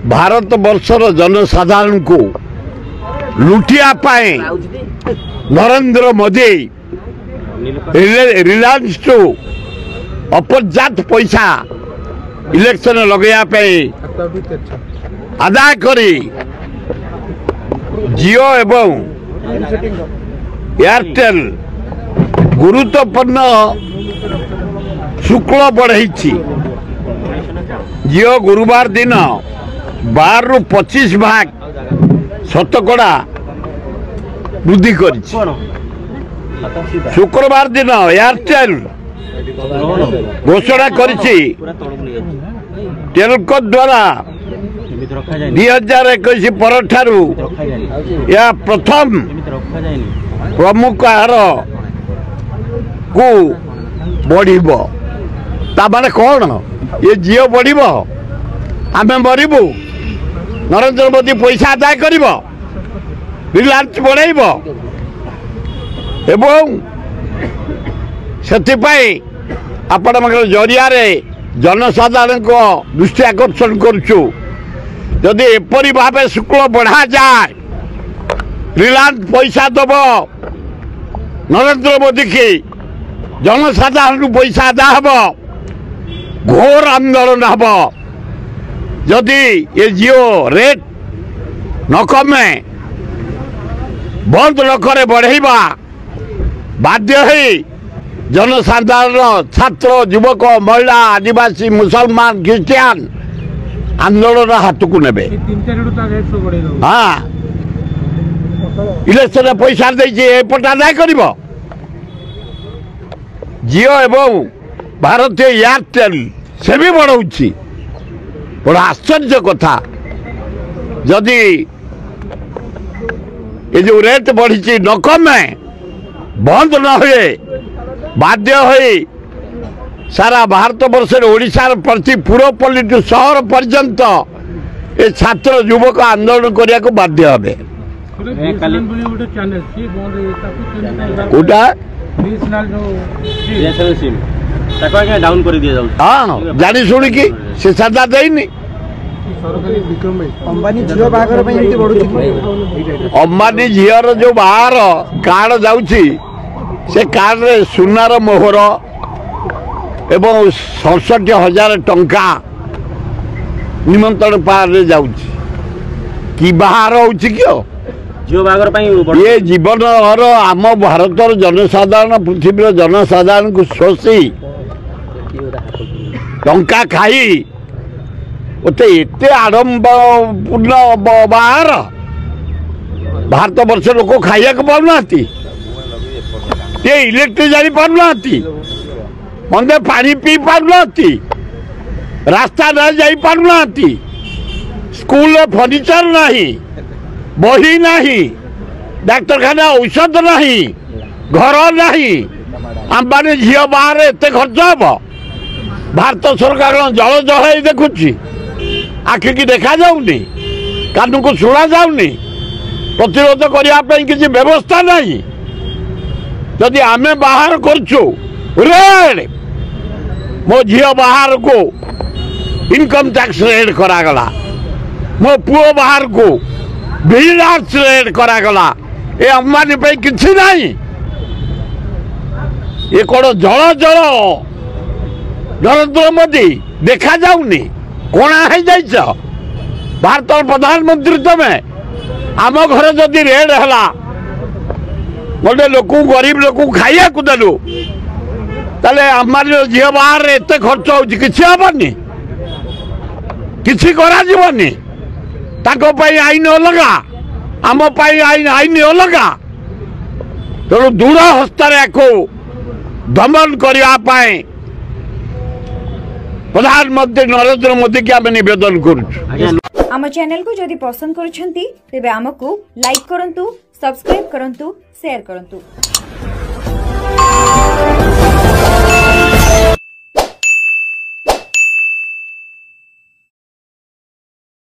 भारत वर्षर जनसाधारण को लुटिया पाए नरेंद्र मोदी रिलायंस टू अपर्याप्त पैसा इलेक्शन लगे आदाय करी जियो एवं एयरटेल गुरुत्वपूर्ण शुल्क बढ़ाई। जियो गुरुवार दिन 12 ରୁ 25 भाग शतकड़ा वृद्धि कर। शुक्रवार दिन एयरटेल घोषणा कर टेलको द्वारा 2021 पर यह प्रथम प्रमुख आहार को बढ़ ताने कौन ये जियो बढ़ आम मरबू नरेंद्र मोदी पैसा आदाय कर रिलायंस बढ़ाइब एवं आपण जरिया जनसाधारण को दृष्टि आकर्षण करुचु। जदि एपरी भाव शुल्क बढ़ा जाए रिलायंस पैसा दब नरेंद्र मोदी की जनसाधारण पैसा आदाय हम घोर आंदोलन हम। जदि ये जियो रेट न कमे बंद न करे बढ़ेबा बाध्य है जनसाधारण छात्र युवक महिला आदिवासी मुसलमान ख्रिस्टियान आंदोलन हाथ को ने। हाँ इलेक्शन पैसा देपट आदाय कर जियो एवं भारतीय एयरटेल से भी बढ़ाऊँगी। बड़ा आश्चर्य कथा जदि ये जो रेट बढ़ी न कमे बंद न हुए बाध्य हो सारा भारत वर्ष ओडिशार प्रति पूर्वपल्ली टू शहर पर्यंत ये छात्र युवक आंदोलन करने को बाध्य हे। हाँ जानी शुणिकी से सादा देनी अंबानी झीर जो बाहर कार्ड जाऊँगी से कार्ड रे सुनार मोहर एवं 67,000 टंका निमंत्रण पार जाऊँगी कि बाहर ये जीवन आम भारत जनसाधारण पृथ्वी जनसाधारण को शोषी टंका खाई एते आडंबरपूर्ण बाहर भारत वर्ष लोक खाइया पाना ये इलेक्ट्रिक जानी पाना मंदे पानी पी पाना रास्ता न जाई पाना स्कूल फर्निचर नहीं बही नहीं डाक्तरखाना औषध नहीं घर नहीं अंबानी झील बाहर एत खर्च हम भारत सरकार जल जल देखुची आखि की देखा जाऊनी कान को शुणा जाऊनी प्रतिरोध करने किसी व्यवस्था नहीं। जदि आम बाहर करछु रेड मो झी बाहर को इनकम टैक्स रेड करागला मो पुओ बाहर को बिजनेस रेड करागला ये अंबानी पे किसी नहीं ये कौन जल जल नरेंद्र मोदी देखा जाऊनी कोणा है जाइछ भारत प्रधानमंत्री तमें आम घर जदि रेड है गोटे लोक गरीब लोक खाइया को देलु ताले आमार झील बाहर एत खर्च होची किसी हेनी किसी करा जीवनी ताको पाई आईन अलगा आम पाई आईन अलगा तेणु दूर हस्तार को दमन करने प्रधानमंत्री नरेंद्र मोदी की आम निवेदन करुँ। आम चैनल को जदि पसंद करुछंती तेबे आमको लाइक करंतु, सब्सक्राइब करंतु, शेयर करंतु।